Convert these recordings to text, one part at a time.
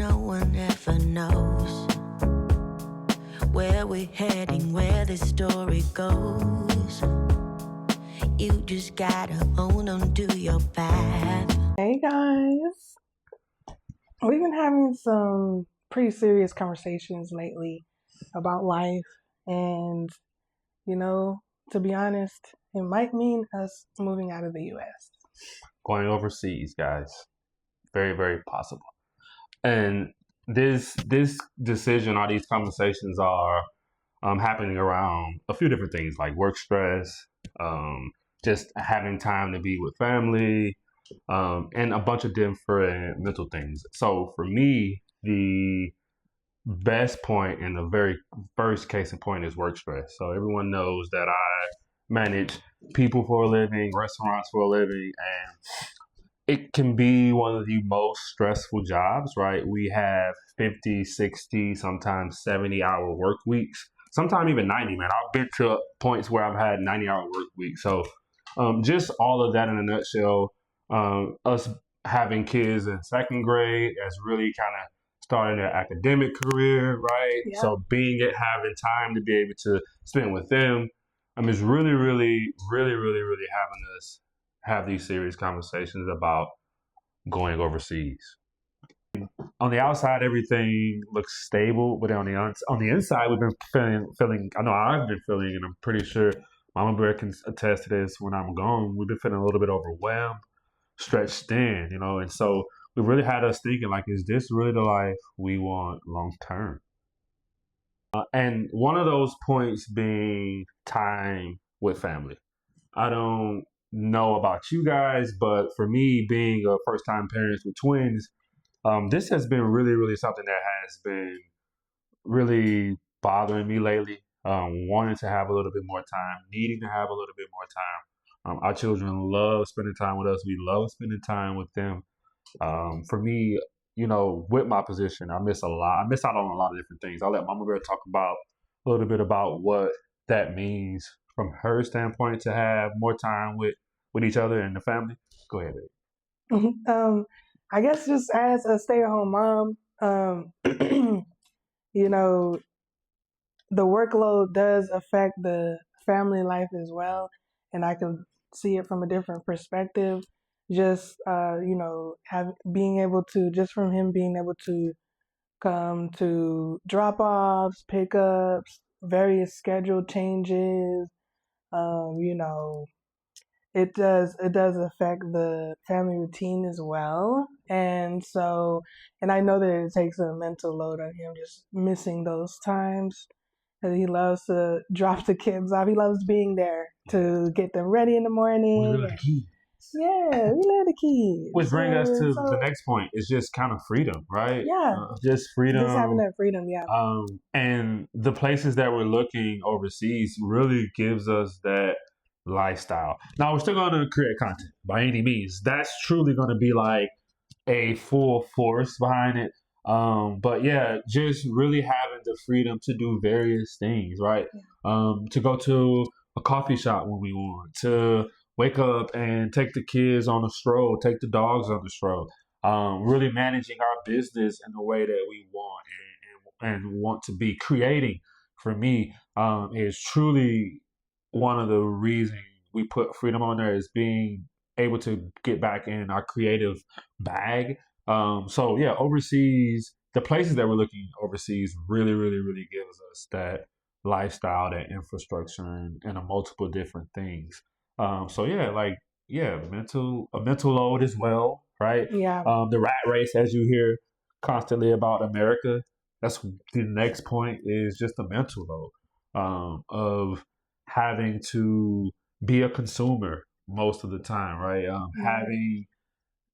no one ever knows where we're heading, where the story goes. You just gotta hold on to your path. Hey guys, we've been having some pretty serious conversations lately about life, and to be honest, it might mean us moving out of the US. Going overseas, guys. Very, very possible. And this decision, all these conversations are happening around a few different things like work stress, just having time to be with family, and a bunch of different mental things. So for me, the best point and the very first case in point is work stress. So everyone knows that I manage people for a living, restaurants for a living, and it can be one of the most stressful jobs, right? We have 50, 60, sometimes 70-hour work weeks, sometimes even 90, man. I've been to points where I've had 90-hour work weeks. So just all of that in a nutshell, us having kids in second grade has really kind of started their academic career, right? Yep. So having time to be able to spend with them, it's really, really, really, really, really having us have these serious conversations about going overseas. On the outside, everything looks stable, but on the inside, we've been feeling. I know I've been feeling, and I'm pretty sure Mama Bear can attest to this. When I'm gone, we've been feeling a little bit overwhelmed, stretched thin, and so we really had us thinking, like, is this really the life we want long term? And one of those points being time with family. I don't know about you guys, but for me, being a first time parent with twins, this has been really, really something that has been really bothering me lately. Wanting to have a little bit more time, needing to have a little bit more time. Our children love spending time with us. We love spending time with them. For me, with my position, I miss a lot. I miss out on a lot of different things. I'll let Mama Bear talk about a little bit about what that means from her standpoint to have more time with each other and the family. Go ahead, baby. I guess just as a stay-at-home mom, the workload does affect the family life as well, and I can see it from a different perspective. Just being able to, just from him being able to come to drop-offs, pickups, various schedule changes. It does affect the family routine as well, and I know that it takes a mental load on him just missing those times. And he loves to drop the kids off. He loves being there to get them ready in the morning. We love the kids. Yeah, we love the kids. Which brings us to the next point. It's just kind of freedom, right? Yeah. Just freedom. Just having that freedom, yeah. And the places that we're looking overseas really gives us that lifestyle. Now, we're still going to create content by any means. That's truly going to be like a full force behind it. But yeah, just really having the freedom to do various things, right? Yeah. To go to a coffee shop when we want, to wake up and take the kids on a stroll, take the dogs on the stroll. Really managing our business in the way that we want and want to be. Creating, for me, is truly one of the reasons we put freedom on there, is being able to get back in our creative bag. So yeah, overseas, the places that we're looking overseas really, really, really gives us that lifestyle, that infrastructure, and a multiple different things. So yeah, a mental load as well, right? Yeah. The rat race, as you hear constantly about America, that's the next point, is just the mental load of having to be a consumer most of the time, right? Having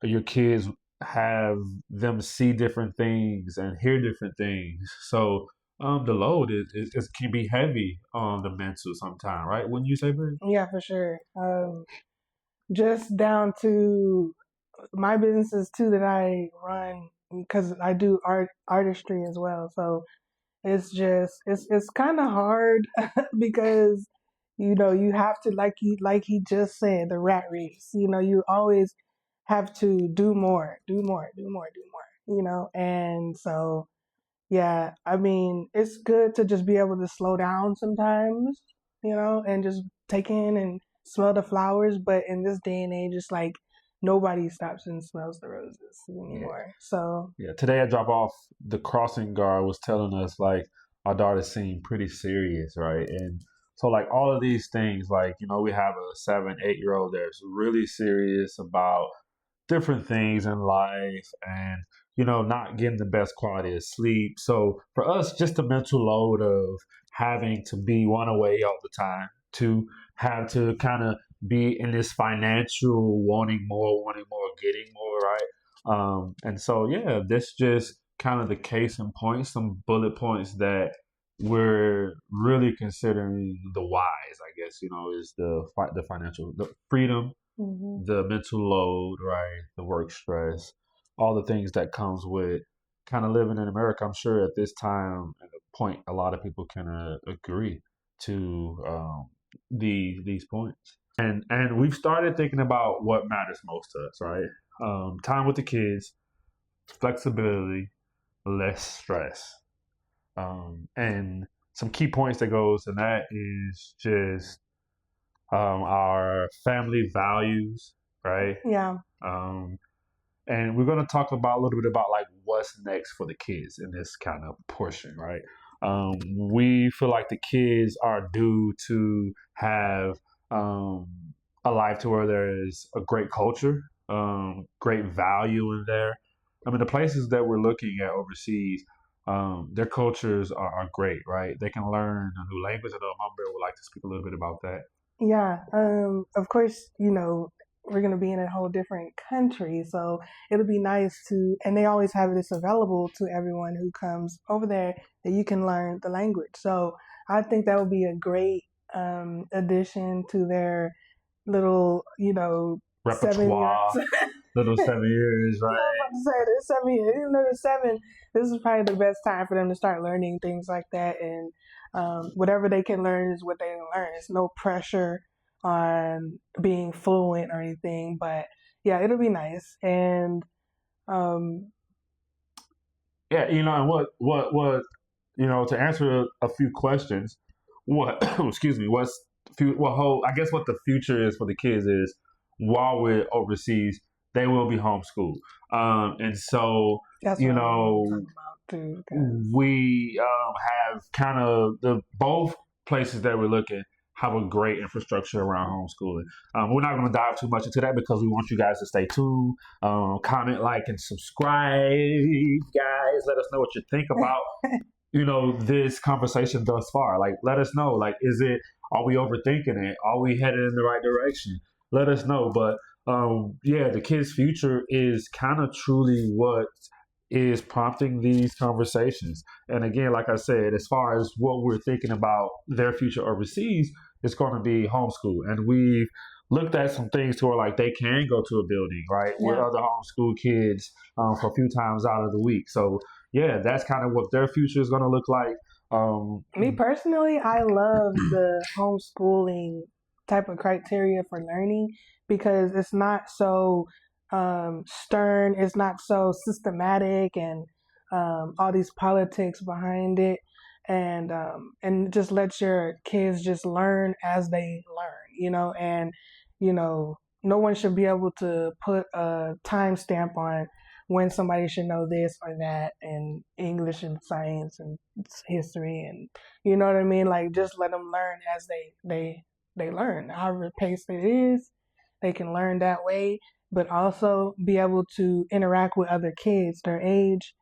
your kids, have them see different things and hear different things. So the load is can be heavy on the mental sometimes, right? Wouldn't you say, babe? Yeah, for sure. Just down to my businesses too that I run, because I do artistry as well. So it's kind of hard because you have to, like he just said, the rat race. You always have to do more. And so, yeah, I mean, it's good to just be able to slow down sometimes, and just take in and smell the flowers. But in this day and age, it's like nobody stops and smells the roses anymore. So, Yeah, today I drop off, the crossing guard was telling us like our daughter seemed pretty serious, right? And so like all of these things, like, we have a 7, 8 year old that's really serious about different things in life and, not getting the best quality of sleep. So for us, just the mental load of having to be one away all the time, to have to kind of be in this financial wanting more, getting more, right? And so, yeah, this just kind of the case in point, some bullet points that we're really considering the whys, I guess, is the financial, the freedom, the mental load, right? The work stress, all the things that comes with kind of living in America. I'm sure at this time and the point, a lot of people can agree to these points. And we've started thinking about what matters most to us, right? Time with the kids, flexibility, less stress. And some key points that goes in that is just our family values, right? yeah. And we're going to talk about a little bit about like what's next for the kids in this kind of portion, right? We feel like the kids are due to have a life to where there is a great culture, great value in there. I mean, the places that we're looking at overseas, their cultures are great, right? They can learn a new language. I know Humber would like to speak a little bit about that. Yeah. Of course, we're going to be in a whole different country. So it'll be nice and they always have this available to everyone who comes over there that you can learn the language. So I think that would be a great addition to their little, repertoire. Little 7 years, right? I was about to say, they're 7 years. Even though they're 7, this is probably the best time for them to start learning things like that. And whatever they can learn is what they can learn. It's no pressure on being fluent or anything. But yeah, it'll be nice. And yeah, and what to answer a few questions, excuse me, what the future is for the kids is while we're overseas, they will be homeschooled. And so, that's what I'm talking about too, we have kind of the both places that we're looking have a great infrastructure around homeschooling. We're not going to dive too much into that because we want you guys to stay tuned. Comment, like, and subscribe, guys. Let us know what you think about this conversation thus far. Like, let us know. Like, are we overthinking it? Are we headed in the right direction? Let us know. But the kids' future is kind of truly what is prompting these conversations. And again, like I said, as far as what we're thinking about their future overseas, it's going to be homeschool. And we've looked at some things to where like they can go to a building, right, with other homeschool kids for a few times out of the week. So yeah, that's kind of what their future is going to look like. Me personally, I love the homeschooling type of criteria for learning because it's not so stern, it's not so systematic, and all these politics behind it, and just let your kids just learn as they learn, and no one should be able to put a timestamp on when somebody should know this or that in English and science and history, and you know what I mean. Like, just let them learn as they learn, however pace it is. They can learn that way, but also be able to interact with other kids their age,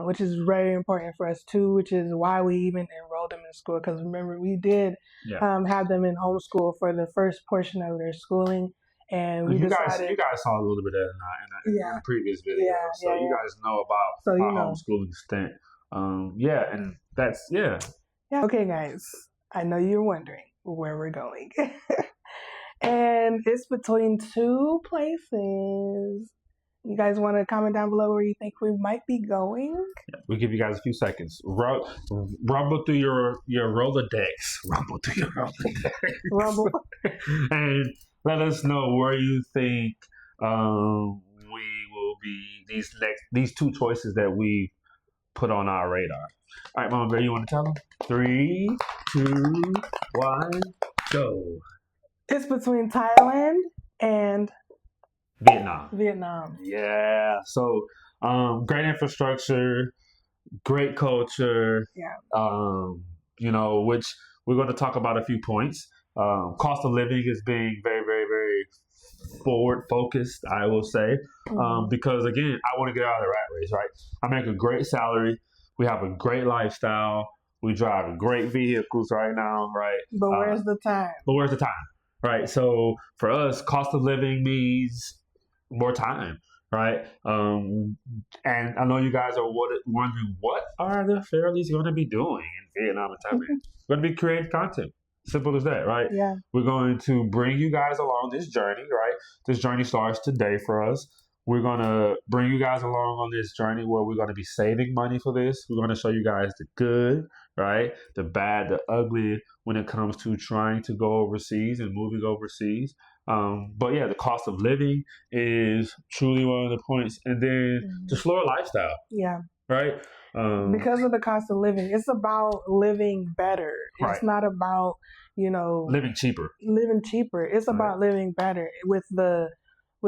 which is very important for us too, which is why we even enrolled them in school. Because remember, we did have them in homeschool for the first portion of their schooling. And you guys saw a little bit of that in the previous video. So you guys know about our homeschooling stint. And that's, Yeah, okay, guys. I know you're wondering where we're going. And it's between two places. You guys want to comment down below where you think we might be going? Yeah, we'll give you guys a few seconds. Rumble through your Rolodex. Rumble through your Rolodex. Rumble. And let us know where you think we will be these two choices that we put on our radar. All right, Mama Bear, you want to tell them? 3, 2, 1, go. It's between Thailand and Vietnam. Yeah. So, great infrastructure, great culture. Yeah. Which we're going to talk about a few points. Cost of living is being very, very, very forward focused, I will say, because again, I want to get out of the rat race, right? I make a great salary. We have a great lifestyle. We drive great vehicles right now, right? But where's the time? Right? So for us, cost of living means more time, right? And I know you guys are wondering, what are the Fairleys going to be doing in Vietnam and Thailand? We're going to be creating content. Simple as that, right? Yeah. We're going to bring you guys along this journey, right? This journey starts today for us. We're going to bring you guys along on this journey where we're going to be saving money for this. We're going to show you guys the good, right? The bad, the ugly when it comes to trying to go overseas and moving overseas. But yeah, the cost of living is truly one of the points. And then the slower lifestyle. Yeah. Right? Because of the cost of living, it's about living better. It's not about, living cheaper. It's about living better. With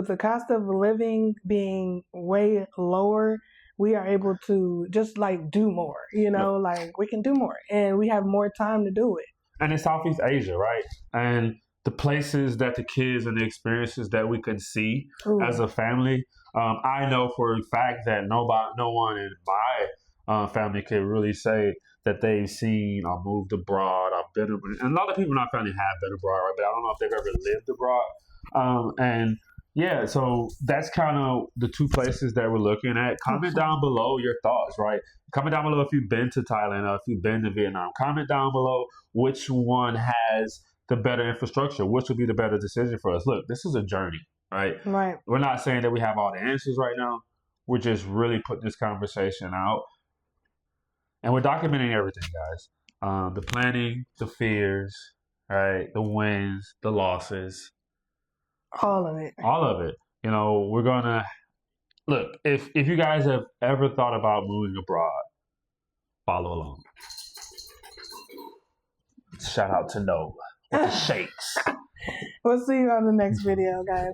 the cost of living being way lower, we are able to just like do more, like we can do more and we have more time to do it. And in Southeast Asia, right? And the places that the kids and the experiences that we can see as a family. I know for a fact that no one in my family can really say that they've seen or moved abroad or been abroad. And a lot of people in our family have been abroad, right? But I don't know if they've ever lived abroad. And yeah, so that's kind of the two places that we're looking at. Comment down below your thoughts, right? Comment down below if you've been to Thailand or if you've been to Vietnam. Comment down below which one has the better infrastructure, which would be the better decision for us. Look, this is a journey, right? Right. We're not saying that we have all the answers right now. We're just really putting this conversation out. And we're documenting everything, guys. The planning, the fears, right? The wins, the losses. All of it. We're going to... Look, if you guys have ever thought about moving abroad, follow along. Shout out to Nova with the shakes. We'll see you on the next video, guys.